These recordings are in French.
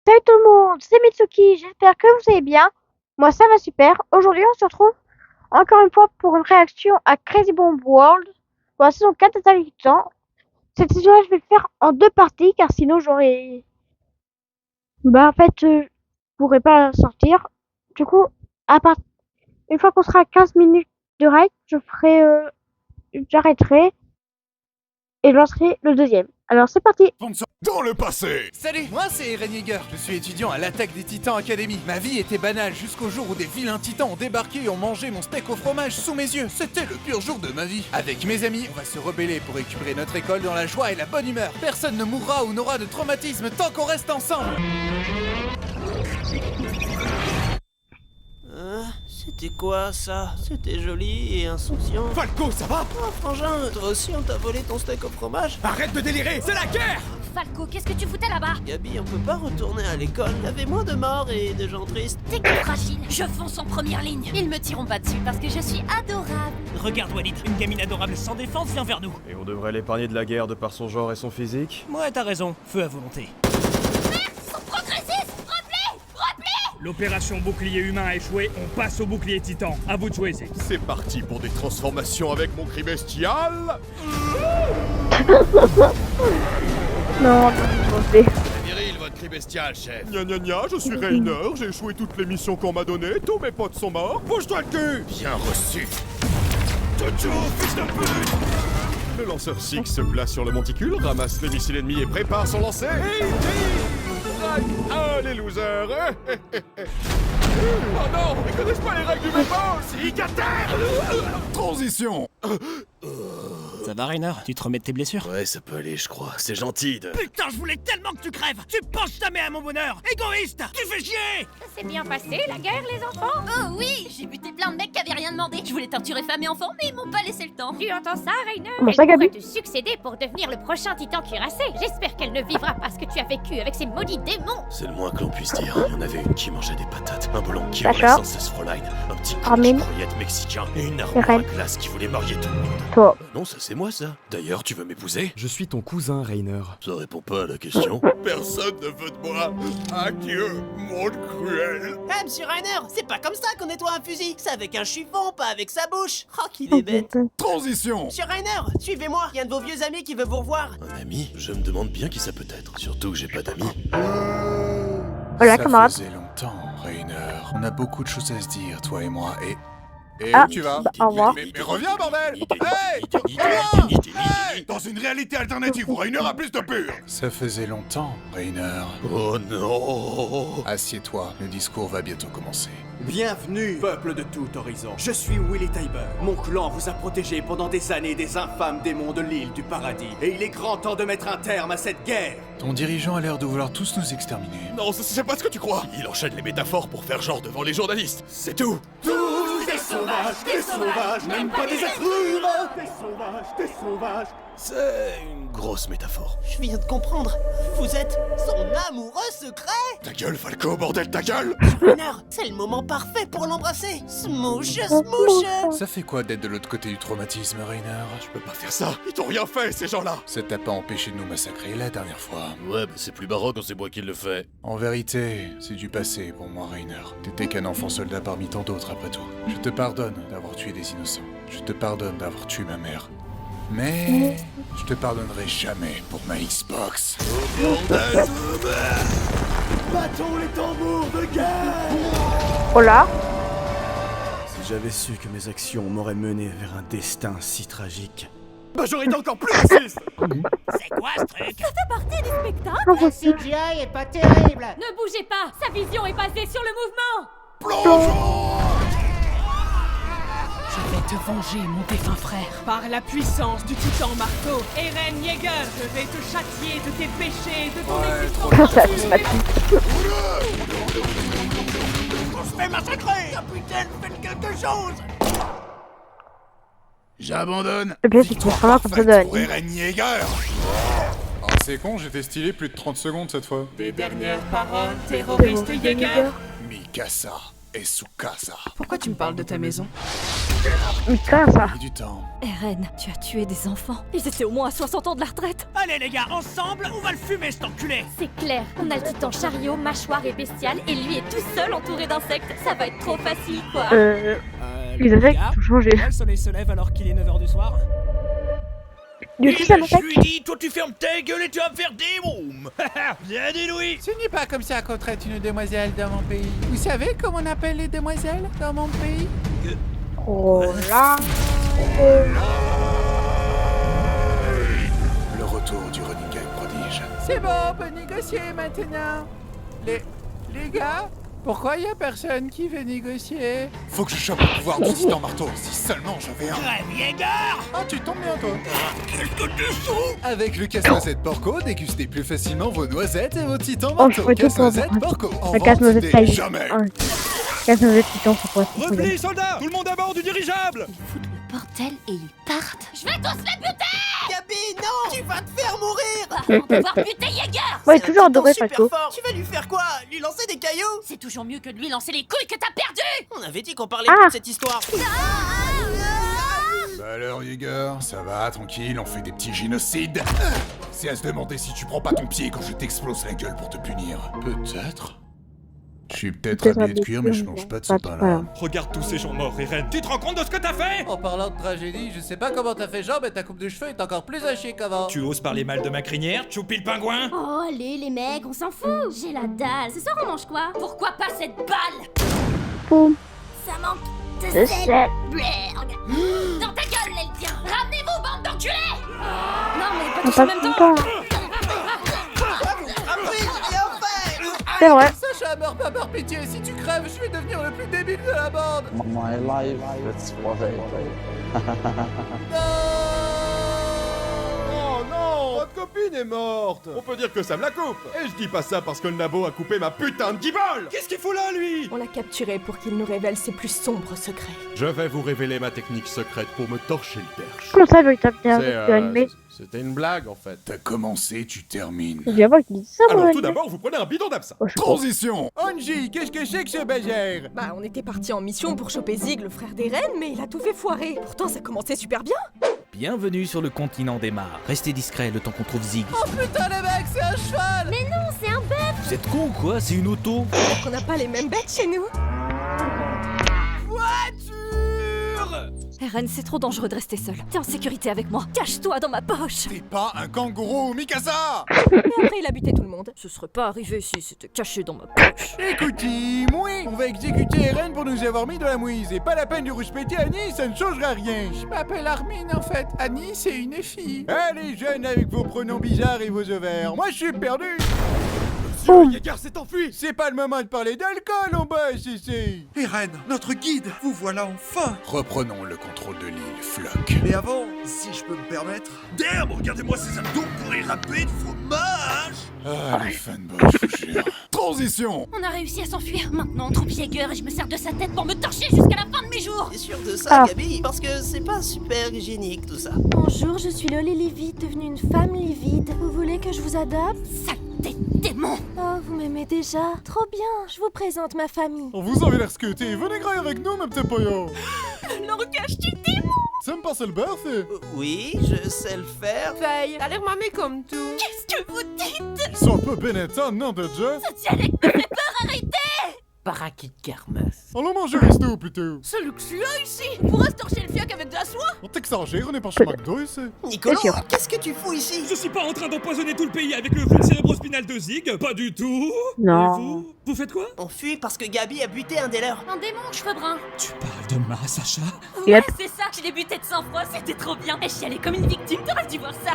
Salut tout le monde, c'est Mitsuki, j'espère que vous allez bien. Moi ça va super. Aujourd'hui on se retrouve encore une fois pour une réaction à Crazy Bomb World pour la saison 4 d'Attaque des Titans. Cette saison-là je vais le faire en deux parties car sinon j'aurais... je pourrais pas sortir. Du coup, une fois qu'on sera à 15 minutes de raid, j'arrêterai et je lancerai le deuxième. Alors c'est parti. Dans le passé. Salut, moi c'est Eren Yeager. Je suis étudiant à l'Attaque des Titans Academy. Ma vie était banale jusqu'au jour où des vilains titans ont débarqué et ont mangé mon steak au fromage sous mes yeux. C'était le pire jour de ma vie. Avec mes amis, on va se rebeller pour récupérer notre école dans la joie et la bonne humeur. Personne ne mourra ou n'aura de traumatisme tant qu'on reste ensemble. C'était quoi ça? C'était joli et insouciant. Falco, ça va? Oh frangin, toi aussi on t'a volé ton steak au fromage? Arrête de délirer, c'est la guerre! Falco, qu'est-ce que tu foutais là-bas? Gabi, on peut pas retourner à l'école, il y avait moins de morts et de gens tristes. T'es que fragile, je fonce en première ligne. Ils me tireront pas dessus parce que je suis adorable. Regarde Walid, une gamine adorable sans défense vient vers nous. Et on devrait l'épargner de la guerre de par son genre et son physique? Ouais, t'as raison, feu à volonté. Ils sont progressistes. Repli. L'opération bouclier humain a échoué, on passe au bouclier titan. À vous de choisir. C'est parti pour des transformations avec mon cri bestial. Non, C'est viril votre cri bestial, chef. Gna gna gna, je suis Reiner, j'ai échoué toutes les missions qu'on m'a données, tous mes potes sont morts. Bouge-toi le cul. Bien reçu. Jojo, fils de pute. Le lanceur Six se place sur le monticule, ramasse les missiles ennemis et prépare son lancer. Et ah, les losers. Oh non, ils connaissent pas les règles du baseball. Cigataire. Transition. Ça va Rainer, tu te remets de tes blessures? Ouais, ça peut aller, je crois. C'est gentil de... Putain, je voulais tellement que tu crèves! Tu penses jamais à mon bonheur! Égoïste! Tu fais chier! Ça s'est bien passé la guerre, les enfants? Oh oui, j'ai buté plein de mecs qui avaient rien demandé. Je voulais torturer femmes et enfants, mais ils m'ont pas laissé le temps. Tu entends ça, Rainer? Comment ça, Elle Gabi? pourrait te succéder pour devenir le prochain titan cuirassé. J'espère qu'elle ne vivra pas ce que tu as vécu avec ces maudits démons. C'est le moins que l'on puisse dire. Il y en avait une qui mangeait des patates, un bolon qui D'accord. hurlait sans cesse Fräulein, un petit Armin. croyette mexicain et une armoire à Eren. glace qui voulait marier tout le monde. toi. Non, ça c'est moi ça. D'ailleurs, tu veux m'épouser? Je suis ton cousin, Rainer. Ça répond pas à la question. Personne ne veut de moi. Adieu, monde cruel. Ah monsieur Rainer, c'est pas comme ça qu'on nettoie un fusil. C'est avec un chiffon, pas avec sa bouche. Oh qu'il est bête. Transition. Monsieur Rainer, suivez-moi, il y a un de vos vieux amis qui veut vous revoir. Un ami? Je me demande bien qui ça peut être. Surtout que j'ai pas d'amis. Voilà, camarade. Ça faisait longtemps, Rainer. On a beaucoup de choses à se dire, toi et moi, et... Et Ah, où tu vas? au revoir. Mais reviens, bordel! Hey! Reviens! Hey! Dans une réalité alternative où Rainer a plus de pur! Ça faisait longtemps, Rainer. Oh non. Assieds-toi, le discours va bientôt commencer. Bienvenue, peuple de tout horizon. Je suis Willy Tybur. Mon clan vous a protégé pendant des années des infâmes démons de l'île du paradis. Et il est grand temps de mettre un terme à cette guerre. Ton dirigeant a l'air de vouloir tous nous exterminer. Non, c'est pas ce que tu crois. Il enchaîne les métaphores pour faire genre devant les journalistes. C'est tout. Des sauvages, même pas des êtres humains. Des sauvages. C'est une grosse métaphore. Je viens de comprendre. Vous êtes son amoureux secret. Ta gueule, Falco, bordel, ta gueule! Rainer, c'est le moment parfait pour l'embrasser. Smooch, smooch. Ça fait quoi d'être de l'autre côté du traumatisme, Rainer? Je peux pas faire ça. Ils t'ont rien fait, ces gens-là. Ça t'a pas empêché de nous massacrer la dernière fois. Ouais, bah c'est plus marrant quand c'est moi qui le fais. En vérité, c'est du passé pour moi, Rainer. T'étais qu'un enfant soldat parmi tant d'autres, après tout. Je te pardonne d'avoir tué des innocents. Je te pardonne d'avoir tué ma mère. Mais je te pardonnerai jamais pour ma Xbox. Battons les tambours de guerre. Oh là. Si j'avais su que mes actions m'auraient mené vers un destin si tragique, bah j'aurais été encore plus raciste. C'est quoi ce truc? Partie du spectacle? Ah, vous- CGI est pas terrible. Ne bougez pas, sa vision est basée sur le mouvement. Je vais te venger, mon défunt frère. Par la puissance du titan marteau, Eren Yeager, je vais te châtier de tes péchés, de ton existence. Ça, c'est ma fille. On se fait massacrer. Capitaine, faites quelque chose. J'abandonne. Le pire, c'est qu'il y a vraiment comme ça de Pour Eren Yeager. Oh, c'est con, j'étais stylé plus de 30 secondes cette fois. Des dernières paroles, terroriste Yeager. Mikasa et Tsukasa. Pourquoi tu me parles de ta maison? Mais quand ça? Et du temps. Eren, tu as tué des enfants. Ils étaient au moins à 60 ans de la retraite. Allez les gars, ensemble, on va le fumer cet enculé. C'est clair, on a le titan chariot, mâchoire et bestial, et lui est tout seul entouré d'insectes. Ça va être trop facile, quoi. Les insectes ont changé. Le soleil se lève alors qu'il est 9h du soir. Du coup, ça m'attaque. Je lui dis, toi tu fermes ta gueule et tu vas me faire des mômes. Bien dit Louis. Ce n'est pas comme ça qu'on traite une demoiselle dans mon pays. Vous savez comment on appelle les demoiselles dans mon pays? Oh là. Le retour du running gag prodige. C'est bon, on peut négocier maintenant. Les gars, pourquoi y a personne qui veut négocier? Faut que je chope le pouvoir du titan marteau, si seulement j'avais un. Crème Jäger. Oh, tu tombes bien, toi. Qu'est-ce que tu fous? Avec le casse-noisette Porco, dégustez plus facilement vos noisettes et vos titans Oh, marteaux. faut tout pour Casse-noisette Porco. En La vente casse-noisette dès taille. jamais. Casse-noisette titan, ça pourrait être trop Repli, soldats! Tout le monde à bord du dirigeable! Ils foutent le bordel et ils partent. Je vais tous les buter! Gabi, non! Tu vas te faire mourir! On va devoir buter Jäger! Ouais, C'est un toujours titan adoré super Falco. fort. Tu vas lui faire quoi? Lui lancer des cailloux? C'est toujours mieux que de lui lancer les couilles que t'as perdu! On avait dit qu'on parlait Ah. de cette histoire. Bah alors, Jäger, ça va, tranquille, on fait des petits génocides. C'est à se demander si tu prends pas ton pied quand je t'explose la gueule pour te punir. Peut-être. Je suis peut-être habillé de cuir, mais je mange pas de ce pain-là. Regarde tous ces gens morts, Eren. Tu te rends compte de ce que t'as fait? En parlant de tragédie, je sais pas comment t'as fait genre, mais ta coupe de cheveux est encore plus à chier qu'avant. Tu oses parler mal de ma crinière, Choupi le pingouin? Oh, allez, les mecs, on s'en fout! J'ai la dalle. Ce soir, on mange quoi? Pourquoi pas cette balle? Boum. Ça manque de De sel. sel. Blurg. Dans ta gueule, l'Elfien! Ramenez-vous, bande d'enculés! Non, mais pas On tous en passe même tout le temps! temps. Après, bien fait! C'est vrai. Sacha, meurs pas par pitié, si tu crèves, je vais devenir le plus débile de la bande. My life, it's what I Oh non! Votre copine est morte! On peut dire que ça me la coupe! Et je dis pas ça parce que le nabo a coupé ma putain de guibole! Qu'est-ce qu'il fout là, lui? On l'a capturé pour qu'il nous révèle ses plus sombres secrets. Je vais vous révéler ma technique secrète pour me torcher le perche. Comment ça, Loïc, t'as bien animé? C'était une blague, en fait. T'as commencé, tu termines. Je viens voir qu'il dit ça, Alors, mon tout animé. d'abord, vous prenez un bidon d'absinthe. Oh, je sais pas. Transition. Angie, qu'est-ce que c'est que ce bazar? Bah, on était parti en mission pour choper Zig, le frère d'Eren, mais il a tout fait foirer. Pourtant, ça commençait super bien. Bienvenue sur le continent des mares. Restez discret le temps qu'on trouve Zig. Oh putain, les mecs, c'est un cheval! Mais non, c'est un bœuf! Vous êtes con ou quoi? C'est une auto. On n'a pas les mêmes bêtes chez nous. Eren, c'est trop dangereux de rester seul. T'es en sécurité avec moi. Cache-toi dans ma poche! T'es pas un kangourou, Mikasa! Et après, il a buté tout le monde. Ce serait pas arrivé si c'était caché dans ma poche. Écoutez, moi, on va exécuter Eren pour nous avoir mis de la mouise. Et pas la peine de rouspéter Annie, ça ne changera rien. Je m'appelle Armin en fait. Annie, c'est une fille. Allez, jeunes, avec vos pronoms bizarres et vos ovaires. Moi, je suis perdu. Monsieur Jäger s'est enfui! C'est pas le moment de parler d'alcool en bas, c'est. Eren, notre guide, vous voilà enfin. Reprenons le contrôle de l'île, Flock. Mais avant, si je peux me permettre... Damn, regardez-moi ces abdos pour y râper de fromage. Ah, les fanboys, je vous jure. Transition. On a réussi à s'enfuir. Maintenant, on trouve Jäger et je me sers de sa tête pour me torcher jusqu'à la fin de mes jours. T'es sûr de ça, Ah. Gabi? Parce que c'est pas super hygiénique tout ça. Bonjour, je suis Loli livide, devenue une femme livide. Vous voulez que je vous adopte? Saleté de démon! Oh, vous m'aimez déjà. Trop bien, je vous présente ma famille. On vous avez l'air scuté. Venez grailler avec nous, mes petits poyons. Le langage du démon! Ça me passe le beurre, c'est. Oui, je sais le faire. Veille, t'as l'air mamé comme tout. Qu'est-ce que vous dites? Ils sont un peu bénétants, non, déjà? Ce dialecte me fait peur, arrêtez! Parakit Kermas. Allons manger au resto, plutôt. C'est luxueux ici! On pourrait se torcher le fiac avec de la soie! On t'exagère, on est pas chez McDo, ici. Nicolas, C'est sûr. qu'est-ce que tu fous ici? Je suis pas en train d'empoisonner tout le pays avec le fluide cérébrospinal de Zig, pas du tout! Non. Et vous? Vous faites quoi? On fuit parce que Gabi a buté un des leurs. Un démon aux cheveux bruns! Tu parles de moi, Sacha? Et Ouais, hop. c'est ça! Je l'ai buté de sang-froid, c'était trop bien! Et je suis allée comme une victime, t'aurais dû voir ça!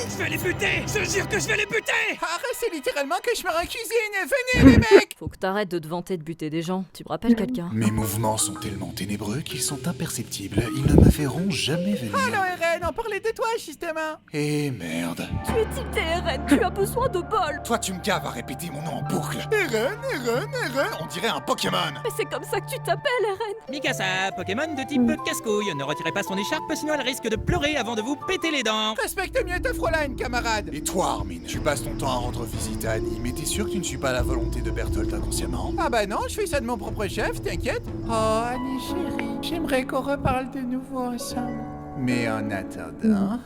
Je vais les buter! Je te jure que je vais les buter! Arrête, c'est littéralement cauchemar en cuisine. Venez, les mecs. Faut que t'arrêtes de te vanter de buter des gens. Tu me rappelles quelqu'un? Mes mouvements sont tellement ténébreux qu'ils sont imperceptibles. Ils ne me feront jamais venir. Allô, Eren, on parlait de toi, justement. Eh merde. Tu es tilté, Eren! Tu as besoin de bol! Toi, tu me caves à répéter mon nom en boucle. Eren, Eren, Eren. On dirait un Pokémon. Mais c'est comme ça que tu t'appelles, Eren! Mikasa, Pokémon de type casse-couille. Ne retirez pas son écharpe, sinon elle risque de pleurer avant de vous péter les dents. Respecte mieux ta Fräulein, camarade. Et toi, Armin, tu passes ton temps à rendre visite à Annie, mais t'es sûr que tu ne suis pas la volonté de Berthold inconsciemment? Ah bah Bah non, je fais ça de mon propre chef, t'inquiète. Oh, Annie chérie, j'aimerais qu'on reparle de nouveau ensemble. Mais en attendant...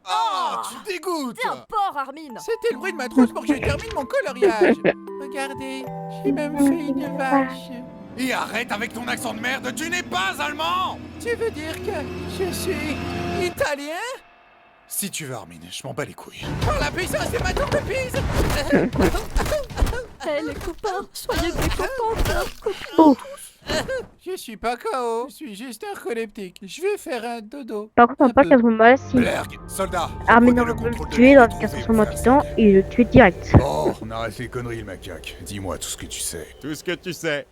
Oh, tu dégoûtes! T'es un porc, Armin! C'était le bruit de ma trousse pour que je termine mon coloriage. Regardez, j'ai même fait une vache. Et arrête avec ton accent de merde, tu n'es pas allemand! Tu veux dire que je suis italien? Si tu veux, Armin, je m'en bats les couilles. Par la puissance de ma tour de Pise! Hé les copains, soyez des copains, Oh. Je suis pas KO, je suis juste narcoleptique. Je vais faire un dodo. Par contre, on pas qu'à ce moment-là, si Blerg, soldat, Armin prenez veut le le contrôle de tuer l'île dans et une cassation trouvez où en faire titan, ça. il le tue direct. Oh, on arrête les conneries, le macaque. Dis-moi tout ce que tu sais. Tout ce que tu sais.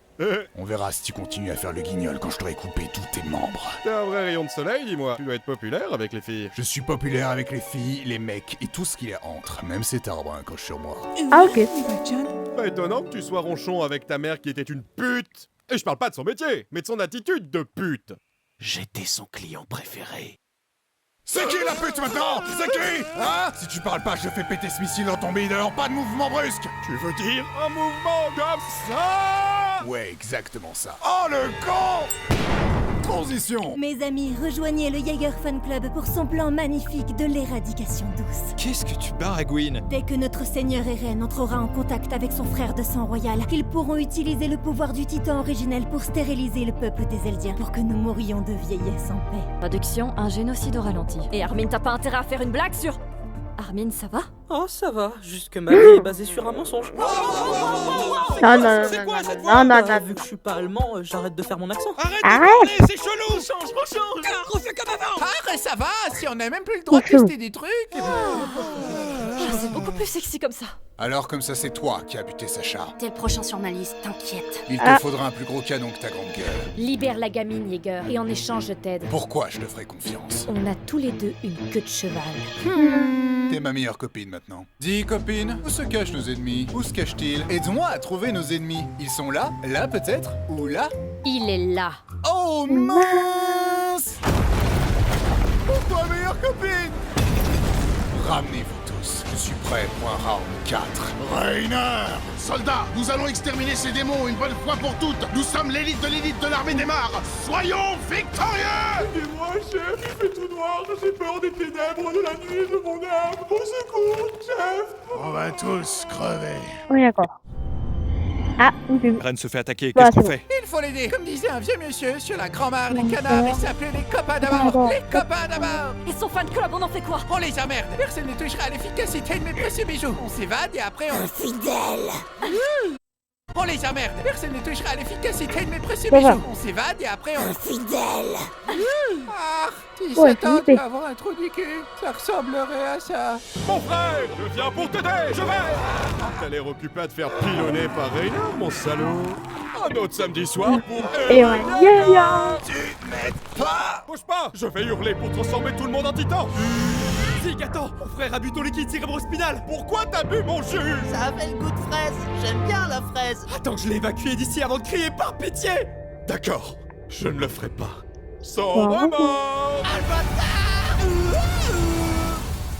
On verra si tu continues à faire le guignol quand je t'aurai coupé tous tes membres. T'es un vrai rayon de soleil, dis-moi. Tu dois être populaire avec les filles. Je suis populaire avec les filles, les mecs et tout ce qu'il y a entre. Même cet arbre accroche sur moi. Ah, ok. Pas étonnant que tu sois ronchon avec ta mère qui était une pute. Et je parle pas de son métier, mais de son attitude de pute. J'étais son client préféré. C'est qui la pute maintenant? C'est qui? Hein? Si tu parles pas, je fais péter ce missile dans ton bide, alors pas de mouvement brusque! Tu veux dire un mouvement comme ça? Ouais, exactement ça. Oh le con! Transition! Mes amis, rejoignez le Jaeger Fan Club pour son plan magnifique de l'éradication douce. Qu'est-ce que tu baragouines? Dès que notre seigneur Eren entrera en contact avec son frère de sang royal, ils pourront utiliser le pouvoir du titan originel pour stériliser le peuple des Eldiens, pour que nous mourions de vieillesse en paix. Traduction, un génocide au ralenti. Et Armin, t'as pas intérêt à faire une blague sur... Armin, ça va? Oh, ça va, juste que ma vie est basée sur un mensonge. Non, non, Vu que je suis pas allemand, j'arrête de faire mon accent. Arrête! C'est chelou! Change, rechange! Refais comme avant! Ah, ça va, si on a même plus le droit de tester des trucs. C'est beaucoup plus sexy comme ça. Alors comme ça c'est toi qui as buté Sacha. T'es le prochain sur ma liste, t'inquiète. Il te faudra un plus gros canon que ta grande gueule. Libère la gamine, Jaeger, et en échange, je t'aide. Pourquoi je te ferai confiance? On a tous les deux une queue de cheval. T'es ma meilleure copine maintenant. Dis copine, où se cachent nos ennemis? Où se cachent-ils? Aide-moi à trouver nos ennemis. Ils sont là? Là peut-être? Ou là? Il est là. Oh mince! Ma meilleure copine! Ramenez-vous tous, je suis prêt pour un round 4. Rainer! Soldats, nous allons exterminer ces démons une bonne fois pour toutes! Nous sommes l'élite de l'armée des mares! Soyons victorieux! Aidez-moi, chef, il fait tout noir, j'ai peur des ténèbres de la nuit et de mon âme. Au secours, chef! On va tous crever. Oui, d'accord. Ah, une pub. Ren se fait attaquer, Bah, qu'est-ce qu'on c'est fait? Il faut l'aider. Comme disait un vieux monsieur sur la grand-mare des canards, ils s'appelaient les copains d'abord. Les copains d'abord. Et son fan club, on en fait quoi? On les emmerde. Personne ne touchera à l'efficacité de mes précieux bijoux. On s'évade et après on... Infidèle! On les emmerde. Personne ne touchera à l'efficacité de mes précieux Ça va. bijoux. On s'évade et après on... Infidèle! Ah, si Ouais, Satan flippé. devait avoir un trou du cul, ça ressemblerait à ça. Mon frère, je viens pour t'aider, je vais! T'as l'air occupé à te faire pilonner par Rainer, mon salaud. Un autre samedi soir pour... Et ouais, yeah. Tu m'aides pas! Bouge pas! Je vais hurler pour transformer tout le monde en titan! Zig, attends! Mon frère a bu ton liquide cérébrospinal! Pourquoi t'as bu mon jus? Ça avait le goût de fraise. J'aime bien la fraise. Attends que je l'ai évacué d'ici avant de crier par pitié! D'accord, je ne le ferai pas. Sans Wow. remords!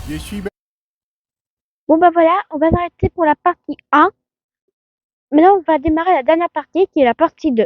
Je suis... Bon bah voilà, on va s'arrêter pour la partie 1. Maintenant, on va démarrer la dernière partie qui est la partie 2.